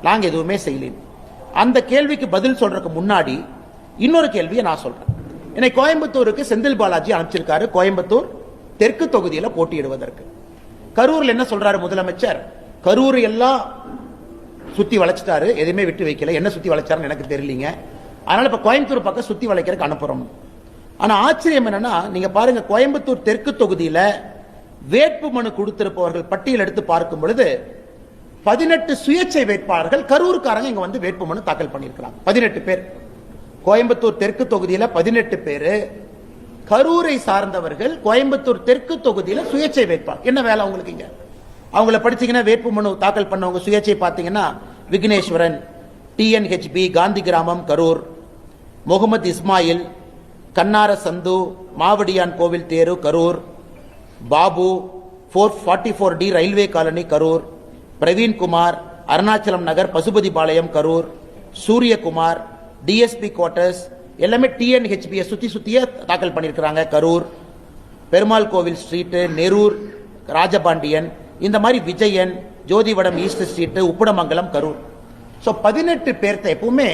நாங்க எதுவுமே செய்யல. அந்த கேள்விக்கு பதில் சொல்றதுக்கு முன்னாடி இன்னொரு கேள்வியை நான் சொல்றேன். இன்னைக்கு கோயம்புத்தூருக்கு செந்தில் பாலாஜி அனுப்பிச்சிருக்காரு கோயம்புத்தூர் தெற்கு தொகுதியில போட்டியிடுவதற்கு. கரூர்ல என்ன சொல்றாரு முதலமைச்சர்? கரூர் எல்லாம் சுத்தி வளைச்சிட்டாரு, எதுவுமே விட்டு வைக்கல. என்ன சுத்தி வளைச்சாருன்னு எனக்கு தெரியலீங்க. அதனால இப்ப கோயம்புத்தூர் பக்கம் சுத்தி வளைக்கிறதுக்கு அனுப்புறோம். ஆனா ஆச்சரியம் என்னன்னா, நீங்க பாருங்க, கோயம்புத்தூர் தெற்கு தொகுதியில வேட்பு மனு கொடுத்திருப்பவர்கள் பட்டியல் எடுத்து பார்க்கும் பொழுது 18 சுயேட்சை வேட்பாளர்கள் கரூருக்காரங்க இங்க வந்து வேட்பு மனு தாக்கல் பண்ணியிருக்கிறாங்க. 18 பேர். கோயம்புத்தூர் தெற்கு தொகுதியில 18 பேரு. கரூரை சார்ந்தவர்கள் கோயம்புத்தூர் தெற்கு தொகுதியில சுயேட்சை வேட்பாளர். என்ன வேலை உங்களுக்கு இங்க? அவங்கள படிச்சீங்கன்னா வேட்பு மனு தாக்கல் பண்ணவங்க சுயேட்சை பார்த்தீங்கன்னா விக்னேஸ்வரன், TNHB, காந்தி கிராமம் கரூர், முகமது இஸ்மாயில், கன்னார சந்து, மாவடியான் கோவில் தேரு Karur, Babu 444D railway colony Karur, Praveenkumar, Arunachalam Nagar Pasupathi Palayam Karur, Suriyakumar, DSP quarters, எல்லாமே TNHB சுத்தியே தாக்கல் பண்ணியிருக்கிறாங்க. கரூர், பெருமாள் கோவில் ஸ்ட்ரீட், நெரூர், ராஜபாண்டியன், இந்த மாதிரி விஜயன், ஜோதிவடம் ஈஸ்ட் ஸ்ட்ரீட், உப்புடமங்கலம் கரூர். 18 பேர்த்த எப்பவுமே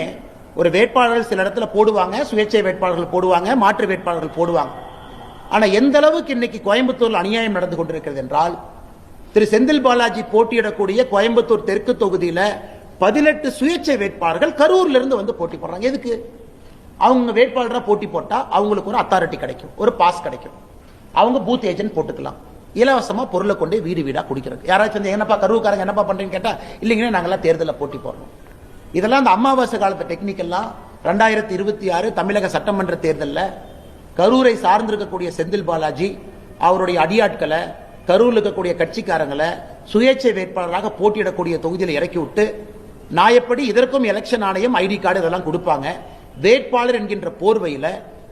ஒரு வேட்பாளர்கள் சில இடத்துல போடுவாங்க, சுயேட்சை வேட்பாளர்கள் போடுவாங்க, மாற்று வேட்பாளர்கள் போடுவாங்க. ஆனா எந்த அளவுக்கு இன்னைக்கு கோயம்புத்தூர்ல அநியாயம் நடந்து கொண்டிருக்கிறது என்றால், திரு செந்தில் பாலாஜி போட்டியிடக்கூடிய கோயம்புத்தூர் தெற்கு தொகுதியில 18 சுயேட்சை வேட்பாளர்கள் கரூர்ல இருந்து வந்து போட்டி போடுறாங்க. எதுக்கு? அவங்க வேட்பாளராக போட்டி போட்டா அவங்களுக்கு ஒரு அத்தாரிட்டி கிடைக்கும், ஒரு பாஸ் கிடைக்கும். அவங்க பூத் ஏஜென்ட் போட்டுக்கலாம், இலவசமா பொருளை கொண்டு வீடு வீடா குடிக்கிறது. யாராச்சும் வந்து என்னப்பா கரூர்காரங்க என்னப்பா பண்றீங்கன்னு கேட்டா, இல்லைங்கன்னா நாங்கெல்லாம் தேர்தலில் போட்டி போடுறோம். இதெல்லாம் அந்த அமாவாசை காலத்து டெக்னிக் எல்லாம் 2026 தமிழக சட்டமன்ற தேர்தலில் கரூரை சார்ந்திருக்கக்கூடிய செந்தில் பாலாஜி அவருடைய அடியாட்களை, கரூரில் இருக்கக்கூடிய கட்சிக்காரங்களை சுயேட்சை வேட்பாளராக போட்டியிடக்கூடிய தொகுதியில் இறக்கி விட்டு, நாயப்படி இதற்கும் எலெக்ஷன் ஆணையம் ஐடி கார்டு இதெல்லாம் கொடுப்பாங்க. வேட்பாளர் என்கின்ற போர்வையில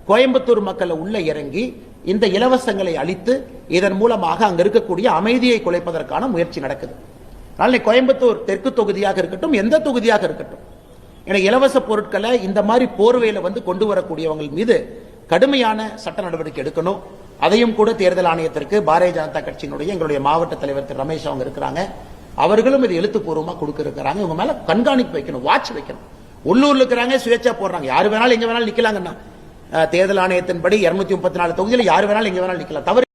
கோயம்புத்தூர் மக்களை உள்ள இறங்கி இந்த இலவசங்களை அளித்து இதன் மூலமாக அங்க இருக்கக்கூடிய அமைதியை குலைப்பதற்கான முயற்சி நடக்குது. அதனால கோயம்புத்தூர் தெற்கு தொகுதியாக இருக்கட்டும், எந்த தொகுதியாக இருக்கட்டும், எனக்கு இலவச பொருட்களை இந்த மாதிரி போர்வையில வந்து கொண்டு வரக்கூடியவங்க மீது கடுமையான சட்ட நடவடிக்கை எடுக்கணும். அதையும் கூட தேர்தல் ஆணையத்திற்கு பாரதிய ஜனதா கட்சியினுடைய எங்களுடைய மாவட்ட தலைவர் திரு ரமேஷ் அவங்க இருக்கிறாங்க, அவர்களும் இது எழுத்துப்பூர்வமா கொடுக்க இருக்கிறாங்க. இவங்க மேல கண்காணிப்பு வைக்கணும், வாட்ச் வைக்கணும். உள்ளூர்ல இருக்கிறாங்க, சுயேட்சா போடுறாங்க, யாரு வேணாலும் எங்க வேணாலும் நிக்கலாங்கன்னா தேர்தல் ஆணையத்தின்படி 234 தொகுதியில் யாரு வேணாலும் எங்க வேணாலும் நிக்கலாம். தவறு